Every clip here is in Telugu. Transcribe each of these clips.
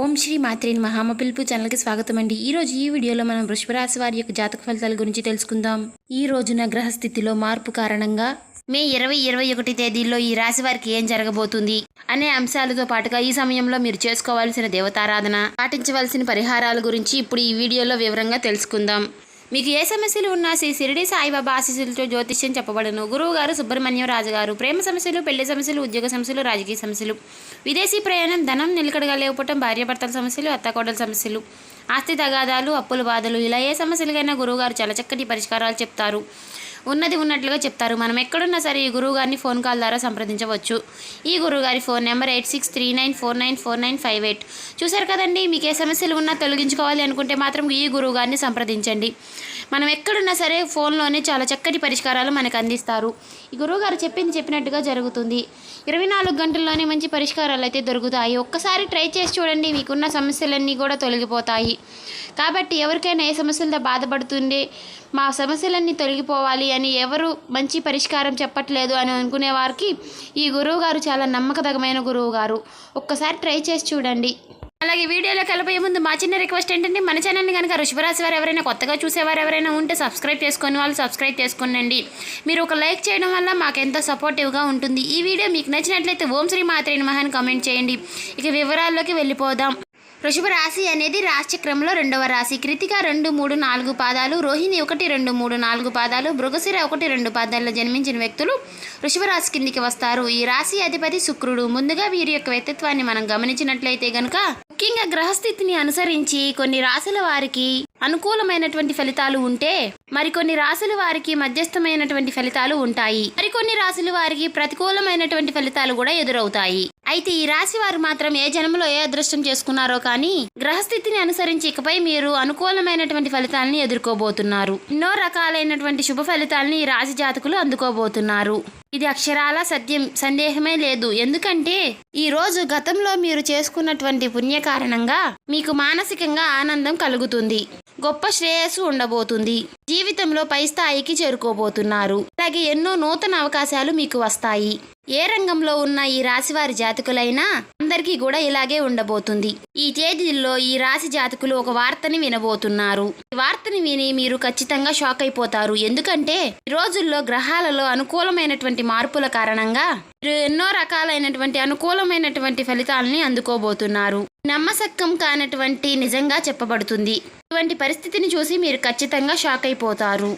ఓం శ్రీ మాత్రే నమః. మా పిలుపు ఛానల్కి స్వాగతం అండి. ఈ రోజు ఈ వీడియోలో మనం వృషభ రాశి వారి యొక్క జాతక ఫలితాల గురించి తెలుసుకుందాం. ఈ రోజున గ్రహస్థితిలో మార్పు కారణంగా మే 20-21 తేదీల్లో ఈ రాశి వారికి ఏం జరగబోతుంది అనే అంశాలతో పాటుగా ఈ సమయంలో మీరు చేసుకోవాల్సిన దేవతారాధన, పాటించవలసిన పరిహారాల గురించి ఇప్పుడు ఈ వీడియోలో వివరంగా తెలుసుకుందాం. మీకు ఏ సమస్యలు ఉన్నా శ్రీ షిరిడి సాయిబాబా ఆశీస్సులతో జ్యోతిష్యం చెప్పబడును. గురువు గారు సుబ్రహ్మణ్యం రాజు గారు. ప్రేమ సమస్యలు, పెళ్లి సమస్యలు, ఉద్యోగ సమస్యలు, రాజకీయ సమస్యలు, విదేశీ ప్రయాణం, ధనం నిలకడగా లేకపోవటం, భార్యాభర్తల సమస్యలు, అత్తకోడల సమస్యలు, ఆస్తి తగాదాలు, అప్పుల బాధలు, ఇలా ఏ సమస్యలకైనా గురువుగారు చాలా చక్కటి పరిష్కారాలు చెప్తారు. ఉన్నది ఉన్నట్లుగా చెప్తారు. మనం ఎక్కడున్నా సరే ఈ గురువుగారిని ఫోన్ కాల్ ద్వారా సంప్రదించవచ్చు. ఈ గురువుగారి ఫోన్ నెంబర్ 8639494958. చూశారు కదండి. మీకు ఏ సమస్యలు ఉన్నా తొలగించుకోవాలి అనుకుంటే మాత్రం ఈ గురువుగారిని సంప్రదించండి. మనం ఎక్కడున్నా సరే ఫోన్లోనే చాలా చక్కటి పరిష్కారాలు మనకు అందిస్తారు. ఈ గురువుగారు చెప్పినట్టుగా జరుగుతుంది. 24 గంటల్లోనే మంచి పరిష్కారాలు అయితే దొరుకుతాయి. ఒక్కసారి ట్రై చేసి చూడండి, మీకున్న సమస్యలన్నీ కూడా తొలగిపోతాయి. కాబట్టి ఎవరికైనా ఏ సమస్యలతో బాధపడుతుండే మా సమస్యలన్నీ తొలగిపోవాలి అని ఎవరు మంచి పరిష్కారం చెప్పట్లేదు అని అనుకునే వారికి ఈ గురువుగారు చాలా నమ్మకదగమైన గురువుగారు. ఒక్కసారి ట్రై చేసి చూడండి. అలాగే వీడియోలోకి వెళ్ళబోయే ముందు మా చిన్న రిక్వెస్ట్ ఏంటంటే, మన ఛానల్ని కనుక వృషభ రాశి వారు ఎవరైనా కొత్తగా చూసేవారు ఎవరైనా ఉంటే సబ్స్క్రైబ్ చేసుకుని వాళ్ళు సబ్స్క్రైబ్ చేసుకోండి. మీరు ఒక లైక్ చేయడం వల్ల మాకు ఎంతో సపోర్టివ్గా ఉంటుంది. ఈ వీడియో మీకు నచ్చినట్లయితే ఓం శ్రీ మాత్రే నమః అని కామెంట్ చేయండి. ఇక వివరాల్లోకి వెళ్ళిపోదాం. వృషభ రాశి అనేది రాశిచక్రంలో 2వ రాశి. కృతిక 2, 3, 4 పాదాలు, రోహిణి 1, 2, 3, 4 పాదాలు, మృగశిర 1, 2 పాదాల్లో జన్మించిన వ్యక్తులు వృషభ రాశి కిందికి వస్తారు. ఈ రాశి అధిపతి శుక్రుడు. ముందుగా వీరి యొక్క వ్యక్తిత్వాన్ని మనం గమనించినట్లయితే గనుక ముఖ్యంగా గ్రహస్థితిని అనుసరించి కొన్ని రాశుల వారికి అనుకూలమైనటువంటి ఫలితాలు ఉంటే మరికొన్ని రాశుల వారికి మధ్యస్థమైనటువంటి ఫలితాలు ఉంటాయి. మరికొన్ని రాశుల వారికి ప్రతికూలమైనటువంటి ఫలితాలు కూడా ఎదురవుతాయి. అయితే ఈ రాశి వారు మాత్రం ఏ జన్మలో ఏ అదృష్టం చేసుకున్నారో కానీ గ్రహస్థితిని అనుసరించి ఇకపై మీరు అనుకూలమైనటువంటి ఫలితాలని ఎదుర్కోబోతున్నారు. ఎన్నో రకాలైనటువంటి శుభ ఫలితాలని ఈ రాశి జాతకులు అందుకోబోతున్నారు. ఇది అక్షరాల సత్యం, సందేహమే లేదు. ఎందుకంటే ఈ రోజు గతంలో మీరు చేసుకున్నటువంటి పుణ్య కారణంగా మీకు మానసికంగా ఆనందం కలుగుతుంది. గొప్ప శ్రేయస్సు ఉండబోతుంది. జీవితంలో పై స్థాయికి చేరుకోబోతున్నారు. అలాగే ఎన్నో నూతన అవకాశాలు మీకు వస్తాయి. ఏ రంగంలో ఉన్న ఈ రాశి వారి జాతకులైనా అందరికీ కూడా ఇలాగే ఉండబోతుంది. ఈ తేదీల్లో ఈ రాశి జాతకులు ఒక వార్తని వినబోతున్నారు. ఈ వార్తని విని మీరు ఖచ్చితంగా షాక్ అయిపోతారు. ఎందుకంటే ఈ రోజుల్లో గ్రహాలలో అనుకూలమైనటువంటి మార్పుల కారణంగా మీరు ఎన్నో రకాలైనటువంటి అనుకూలమైనటువంటి ఫలితాలని అందుకోబోతున్నారు. నమ్మశక్యం కానటువంటి నిజంగా చెప్పబడుతుంది. ఇటువంటి పరిస్థితిని చూసి మీరు ఖచ్చితంగా షాక్ అయిపోతారు.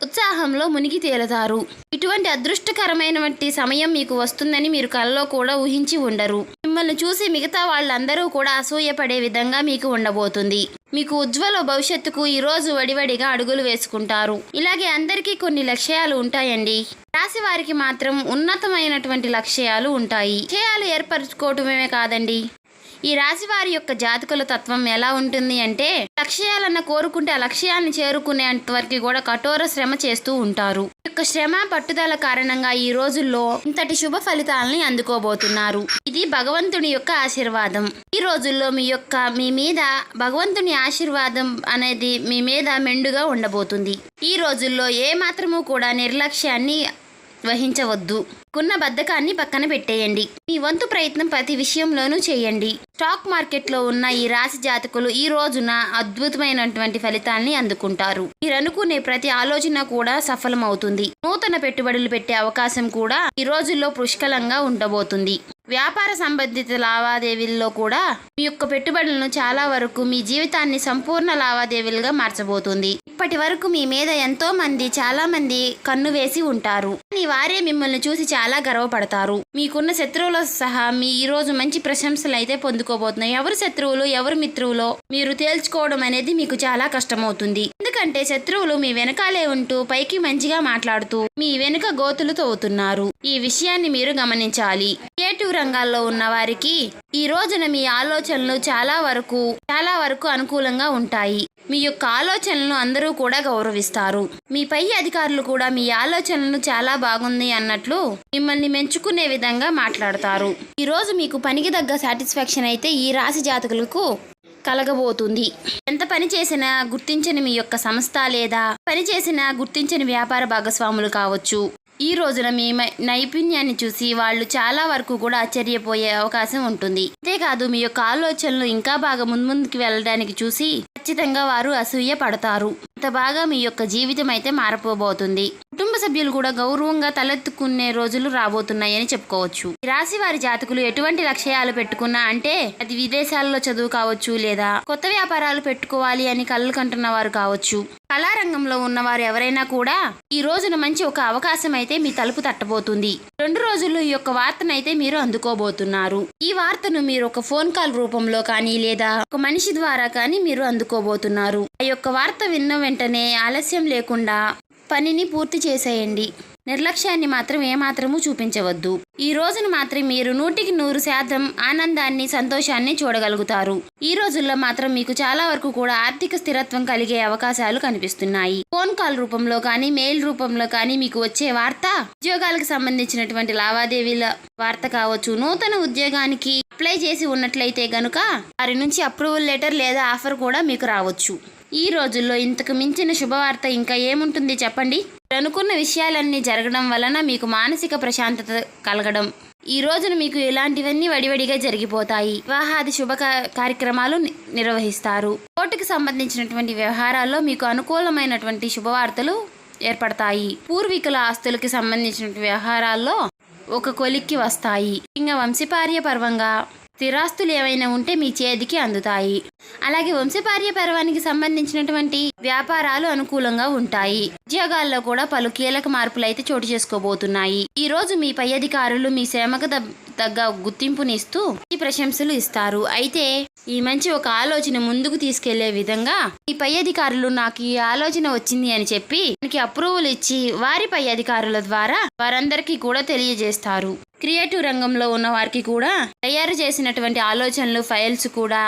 ఉత్సాహంలో మునిగి తేలుతారు. ఇటువంటి అదృష్టకరమైనటువంటి సమయం మీకు వస్తుందని మీరు కలలో కూడా ఊహించి ఉండరు. మిమ్మల్ని చూసి మిగతా వాళ్ళందరూ కూడా అసూయపడే విధంగా మీకు ఉండబోతుంది. మీకు ఉజ్వల భవిష్యత్తుకు ఈ రోజు వడివడిగా అడుగులు వేసుకుంటారు. ఇలాగే అందరికీ కొన్ని లక్ష్యాలు ఉంటాయండి. రాశి వారికి మాత్రం ఉన్నతమైనటువంటి లక్ష్యాలు ఉంటాయి. లక్ష్యాలు ఏర్పరచుకోవటమే కాదండి, ఈ రాశి వారి యొక్క జాతకుల తత్వం ఎలా ఉంటుంది అంటే, లక్ష్యాలన్న కోరుకుంటే ఆ లక్ష్యాన్ని చేరుకునేంత వరకు కూడా కఠోర శ్రమ చేస్తూ ఉంటారు. ఈ యొక్క శ్రమ పట్టుదల కారణంగా ఈ రోజుల్లో ఇంతటి శుభ ఫలితాలని అందుకోబోతున్నారు. ఇది భగవంతుని యొక్క ఆశీర్వాదం. ఈ రోజుల్లో మీ మీద భగవంతుని ఆశీర్వాదం అనేది మీ మీద మెండుగా ఉండబోతుంది. ఈ రోజుల్లో ఏ మాత్రము కూడా నిర్లక్ష్యాన్ని వహించవద్దు. కున్న బద్ధకాన్ని పక్కన పెట్టేయండి. మీ వంతు ప్రయత్నం ప్రతి విషయంలోనూ చేయండి. స్టాక్ మార్కెట్లో ఉన్న ఈ రాశి జాతకులు ఈ రోజున అద్భుతమైనటువంటి ఫలితాన్ని అందుకుంటారు. మీరు అనుకునే ప్రతి ఆలోచన కూడా సఫలమవుతుంది. నూతన పెట్టుబడులు పెట్టే అవకాశం కూడా ఈ రోజుల్లో పుష్కలంగా ఉండబోతుంది. వ్యాపార సంబంధిత లావాదేవీల్లో కూడా మీ యొక్క పెట్టుబడులను చాలా వరకు మీ జీవితాన్ని సంపూర్ణ లావాదేవీలుగా మార్చబోతుంది. ఇప్పటి వరకు మీ మీద చాలా మంది కన్ను వేసి ఉంటారు. కానీ వారే మిమ్మల్ని చూసి చాలా గర్వపడతారు. మీకున్న శత్రువుల సహా మీ ఈ రోజు మంచి ప్రశంసలు అయితే పొందుకోబోతున్నాయి. ఎవరు శత్రువులు ఎవరు మిత్రువులో మీరు తేల్చుకోవడం అనేది మీకు చాలా కష్టమవుతుంది. ఎందుకంటే శత్రువులు మీ వెనకాలే ఉంటూ పైకి మంచిగా మాట్లాడుతూ మీ వెనుక గోతులు తవ్వుతున్నారు. ఈ విషయాన్ని మీరు గమనించాలి. క్రియేటివ్ రంగాల్లో ఉన్న వారికి ఈ రోజున మీ ఆలోచనలు చాలా వరకు అనుకూలంగా ఉంటాయి. మీ యొక్క ఆలోచనలను అందరూ కూడా గౌరవిస్తారు. మీ పై అధికారులు కూడా మీ ఆలోచనలను చాలా బాగుంది అన్నట్లు మిమ్మల్ని మెచ్చుకునే విధంగా మాట్లాడతారు. ఈ రోజు మీకు పనికి తగ్గ సాటిస్ఫాక్షన్ అయితే ఈ రాశి జాతకులకు కలగబోతుంది. ఎంత పని చేసినా గుర్తించని మీ యొక్క సంస్థ లేదా పని చేసినా గుర్తించని వ్యాపార భాగస్వాములు కావచ్చు. ఈ రోజున మీ నైపుణ్యాన్ని చూసి వాళ్ళు చాలా వరకు కూడా ఆశ్చర్యపోయే అవకాశం ఉంటుంది. అంతేకాదు మీ యొక్క ఆలోచనలు ఇంకా బాగా ముందుకు వెళ్ళడానికి చూసి ఖచ్చితంగా వారు అసూయ పడతారు. అంత బాగా మీ యొక్క జీవితం అయితే మారిపోబోతుంది. కుటుంబ సభ్యులు కూడా గౌరవంగా తలెత్తుకునే రోజులు రాబోతున్నాయని చెప్పుకోవచ్చు. ఈ రాశి వారి జాతకులు ఎటువంటి లక్ష్యాలు పెట్టుకున్నా, అంటే అది విదేశాల్లో చదువు కావచ్చు, లేదా కొత్త వ్యాపారాలు పెట్టుకోవాలి అని కళ్ళు కంటున్న వారు కావచ్చు, కళారంగంలో ఉన్నవారు ఎవరైనా కూడా ఈ రోజున మంచి ఒక అవకాశం అయితే మీ తలుపు తట్టబోతుంది. 2 రోజుల్లో ఈ యొక్క వార్తనైతే మీరు అందుకోబోతున్నారు. ఈ వార్తను మీరు ఒక ఫోన్ కాల్ రూపంలో కానీ, లేదా ఒక మనిషి ద్వారా కానీ మీరు అందుకోబోతున్నారు. ఆ యొక్క వార్త విన్న వెంటనే ఆలస్యం లేకుండా పనిని పూర్తి చేసేయండి. నిర్లక్ష్యాన్ని మాత్రం ఏమాత్రము చూపించవద్దు. ఈ రోజున మాత్రం మీరు 100% ఆనందాన్ని, సంతోషాన్ని చూడగలుగుతారు. ఈ రోజుల్లో మాత్రం మీకు చాలా వరకు కూడా ఆర్థిక స్థిరత్వం కలిగే అవకాశాలు కనిపిస్తున్నాయి. ఫోన్ కాల్ రూపంలో కానీ, మెయిల్ రూపంలో కానీ మీకు వచ్చే వార్త ఉద్యోగాలకు సంబంధించినటువంటి లావాదేవీల వార్త కావచ్చు. నూతన ఉద్యోగానికి అప్లై చేసి ఉన్నట్లయితే గనుక వారి నుంచి అప్రూవల్ లెటర్ లేదా ఆఫర్ కూడా మీకు రావచ్చు. ఈ రోజుల్లో ఇంతకు మించిన శుభవార్త ఇంకా ఏముంటుంది చెప్పండి. అనుకున్న విషయాలన్నీ జరగడం వలన మీకు మానసిక ప్రశాంతత కలగడం. ఈ రోజున మీకు ఇలాంటివన్నీ వడివడిగా జరిగిపోతాయి. వివాహాది శుభ కార్యక్రమాలు నిర్వహిస్తారు. కోర్టుకు సంబంధించినటువంటి వ్యవహారాల్లో మీకు అనుకూలమైనటువంటి శుభవార్తలు ఏర్పడతాయి. పూర్వీకుల ఆస్తులకి సంబంధించిన వ్యవహారాల్లో ఒక కొలిక్కి వస్తాయి. ఇంకా వంశపార్య పర్వంగా స్థిరాస్తులు ఏవైనా ఉంటే మీ చేతికి అందుతాయి. అలాగే వంశపార్య పర్వానికి సంబంధించినటువంటి వ్యాపారాలు అనుకూలంగా ఉంటాయి. ఉద్యోగాల్లో కూడా పలు కీలక మార్పులు అయితే చోటు చేసుకోబోతున్నాయి. ఈ రోజు మీ పై అధికారులు మీ శ్రమకు తగ్గ గుర్తింపునిస్తూ ఈ ప్రశంసలు ఇస్తారు. అయితే ఈ మంచి ఒక ఆలోచన ముందుకు తీసుకెళ్లే విధంగా ఈ పై అధికారులు నాకు ఈ ఆలోచన వచ్చింది అని చెప్పి దానికి అప్రూవల్ ఇచ్చి వారి పై అధికారుల ద్వారా వారందరికీ కూడా తెలియజేస్తారు. క్రియేటివ్ రంగంలో ఉన్న వారికి కూడా తయారు చేసినటువంటి ఆలోచనలు, ఫైల్స్ కూడా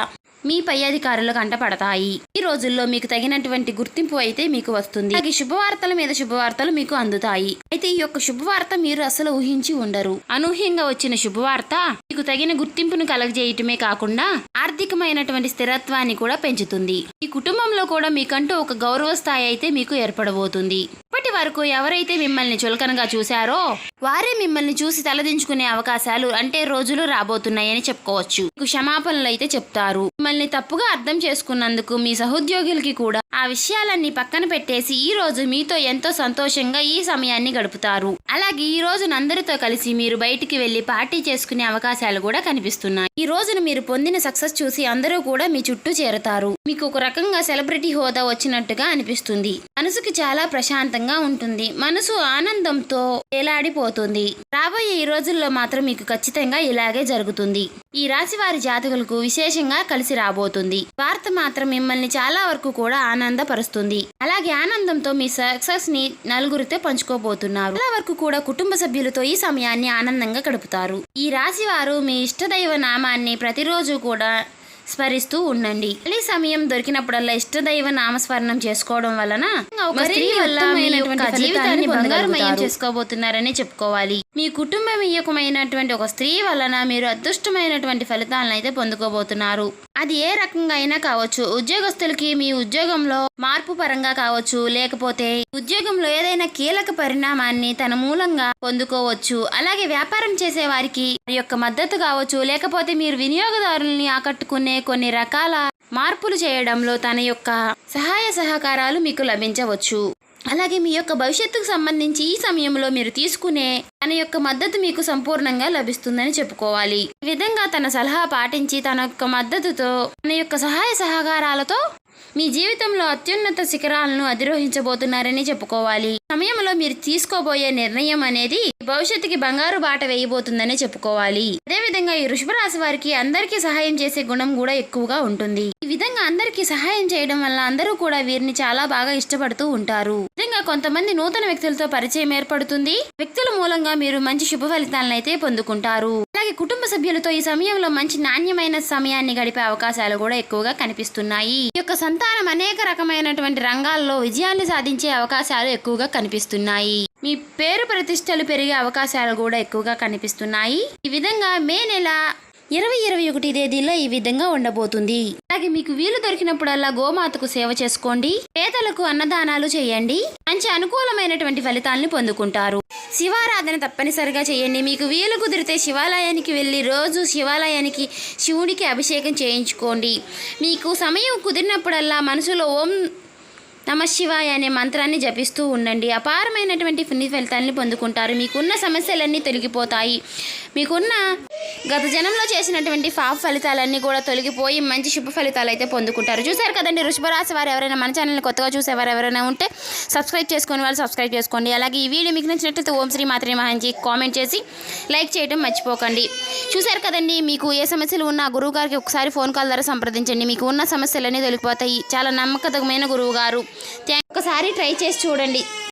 మీ పై అధికారులకు అంటపడతాయి. ఈ రోజుల్లో మీకు తగినటువంటి గుర్తింపు అయితే మీకు వస్తుంది. అలాగే శుభవార్తల మీద శుభవార్తలు మీకు అందుతాయి. అయితే ఈ యొక్క శుభవార్త మీరు అసలు ఊహించి ఉండరు. అనూహ్యంగా వచ్చిన శుభవార్త మీకు తగిన గుర్తింపును కలగజేయటమే కాకుండా ఆర్థికమైనటువంటి స్థిరత్వాన్ని కూడా పెంచుతుంది. ఈ కుటుంబంలో కూడా మీకంటూ ఒక గౌరవ స్థాయి అయితే మీకు ఏర్పడబోతుంది. ఇప్పటి వరకు ఎవరైతే మిమ్మల్ని చులకనగా చూశారో వారే మిమ్మల్ని చూసి తలదించుకునే అవకాశాలు, అంటే రోజులు రాబోతున్నాయని చెప్పుకోవచ్చు. మీకు క్షమాపణలు అయితే చెప్తారు. మిమ్మల్ని తప్పుగా అర్థం చేసుకున్నందుకు మీ సహోద్యోగులకి కూడా ఆ విషయాలన్నీ పక్కన పెట్టేసి ఈ రోజు మీతో ఎంతో సంతోషంగా ఈ సమయాన్ని గడుపుతారు. అలాగే ఈ రోజున అందరితో కలిసి మీరు బయటికి వెళ్లి పార్టీ చేసుకునే అవకాశాలు కూడా కనిపిస్తున్నాయి. ఈ రోజున మీరు పొందిన సక్సెస్ చూసి అందరూ కూడా మీ చుట్టూ చేరతారు. మీకు ఒక రకంగా సెలబ్రిటీ హోదా వచ్చినట్టుగా అనిపిస్తుంది. మనసుకి చాలా ప్రశాంతంగా ఉంటుంది. మనసు ఆనందంతో ఏలాడిపోతుంది. రాబోయే ఈ రోజుల్లో మాత్రం మీకు ఖచ్చితంగా ఇలాగే జరుగుతుంది. ఈ రాశి వారి జాతకులకు విశేషంగా కలిసి రాబోతుంది. వార్త మాత్రం మిమ్మల్ని చాలా వరకు కూడా ఆనందపరుస్తుంది. అలాగే ఆనందంతో మీ సక్సెస్ ని నలుగురితో పంచుకోబోతున్నారు. చాలా వరకు కూడా కుటుంబ సభ్యులతో ఈ సమయాన్ని ఆనందంగా గడుపుతారు. ఈ రాశి వారు మీ ఇష్టదైవ నామాన్ని ప్రతిరోజు కూడా స్మరిస్తూ ఉండండి. ఖాళీ సమయం దొరికినప్పుడల్లా ఇష్టదైవ నామస్మరణం చేసుకోవడం వలన ఒక స్త్రీ వల్ల మీ యొక్క జీవితాన్ని బంగారుమయం చేసుకోబోతున్నారని చెప్పుకోవాలి. మీ కుటుంబమీయకమైనటువంటి ఒక స్త్రీ వలన మీరు అదృష్టమైనటువంటి ఫలితాలను అయితే పొందుకోబోతున్నారు. అది ఏ రకంగా అయినా కావచ్చు. ఉద్యోగస్తులకి మీ ఉద్యోగంలో మార్పు పరంగా కావచ్చు, లేకపోతే ఉద్యోగంలో ఏదైనా కీలక పరిణామాన్ని తన మూలంగా పొందుకోవచ్చు. అలాగే వ్యాపారం చేసే వారికి వారి యొక్క మద్దతు కావచ్చు, లేకపోతే మీరు వినియోగదారుల్ని ఆకట్టుకునే కొన్ని రకాల మార్పులు చేయడంలో తన యొక్క సహాయ సహకారాలు మీకు లభించవచ్చు. అలాగే మీ యొక్క భవిష్యత్తుకు సంబంధించి ఈ సమయంలో మీరు తీసుకునే తన యొక్క మద్దతు మీకు సంపూర్ణంగా లభిస్తుందని చెప్పుకోవాలి. ఈ విధంగా తన సలహా పాటించి తన యొక్క మద్దతుతో, తన యొక్క సహాయ సహకారాలతో మీ జీవితంలో అత్యున్నత శిఖరాలను అధిరోహించబోతున్నారని చెప్పుకోవాలి. సమయంలో మీరు తీసుకోబోయే నిర్ణయం అనేది భవిష్యత్తుకి బంగారు బాట వేయబోతుందని చెప్పుకోవాలి. అదేవిధంగా ఈ వృషభ రాశి వారికి అందరికీ సహాయం చేసే గుణం కూడా ఎక్కువగా ఉంటుంది. ఈ విధంగా అందరికీ సహాయం చేయడం వల్ల అందరూ కూడా వీరిని చాలా బాగా ఇష్టపడుతూ ఉంటారు. విధంగా కొంతమంది నూతన వ్యక్తులతో పరిచయం ఏర్పడుతుంది. వ్యక్తుల మూలంగా మీరు మంచి శుభ ఫలితాలను అయితే పొందుకుంటారు. అలాగే కుటుంబ సభ్యులతో ఈ సమయంలో మంచి నాణ్యమైన సమయాన్ని గడిపే అవకాశాలు కూడా ఎక్కువగా కనిపిస్తున్నాయి. ఈ యొక్క సంతానం అనేక రకమైనటువంటి రంగాల్లో విజయాన్ని సాధించే అవకాశాలు ఎక్కువగా కనిపిస్తున్నాయి. మీ పేరు ప్రతిష్టలు పెరిగే అవకాశాలు కూడా ఎక్కువగా కనిపిస్తున్నాయి. ఈ విధంగా మే నెల 20-21 తేదీల్లో ఈ విధంగా ఉండబోతుంది. అలాగే మీకు వీలు దొరికినప్పుడల్లా గోమాతకు సేవ చేసుకోండి, పేదలకు అన్నదానాలు చేయండి, మంచి అనుకూలమైనటువంటి ఫలితాలను పొందుకుంటారు. శివారాధన తప్పనిసరిగా చేయండి. మీకు వీలు కుదిరితే శివాలయానికి వెళ్ళి రోజు శివాలయానికి శివుడికి అభిషేకం చేయించుకోండి. మీకు సమయం కుదిరినప్పుడల్లా మనసులో ఓం నమఃశివాయ అనే మంత్రాన్ని జపిస్తూ ఉండండి. అపారమైనటువంటి పుణ్య ఫలితాలని పొందుకుంటారు. మీకున్న సమస్యలన్నీ తొలగిపోతాయి. మీకున్న గత జనంలో చేసినటువంటి పాప ఫలితాలన్నీ కూడా తొలగిపోయి మంచి శుభ ఫలితాలు అయితే పొందుకుంటారు. చూసారు కదండి, వృషభ రాశి వారు ఎవరైనా మన ఛానల్ని కొత్తగా చూసేవారు ఎవరైనా ఉంటే సబ్స్క్రైబ్ చేసుకునే వాళ్ళు సబ్స్క్రైబ్ చేసుకోండి. అలాగే ఈ వీడియో మీకు నచ్చినట్లయితే ఓం శ్రీ మాత్రే మహాంజీ కామెంట్ చేసి లైక్ చేయడం మర్చిపోకండి. చూసారు కదండి, మీకు ఏ సమస్యలు ఉన్నా గురువు గారికి ఒకసారి ఫోన్ కాల్ ద్వారా సంప్రదించండి. మీకు ఉన్న సమస్యలన్నీ తొలగిపోతాయి. చాలా నమ్మకమైన గురువు గారు. ఒకసారి ట్రై చేసి చూడండి.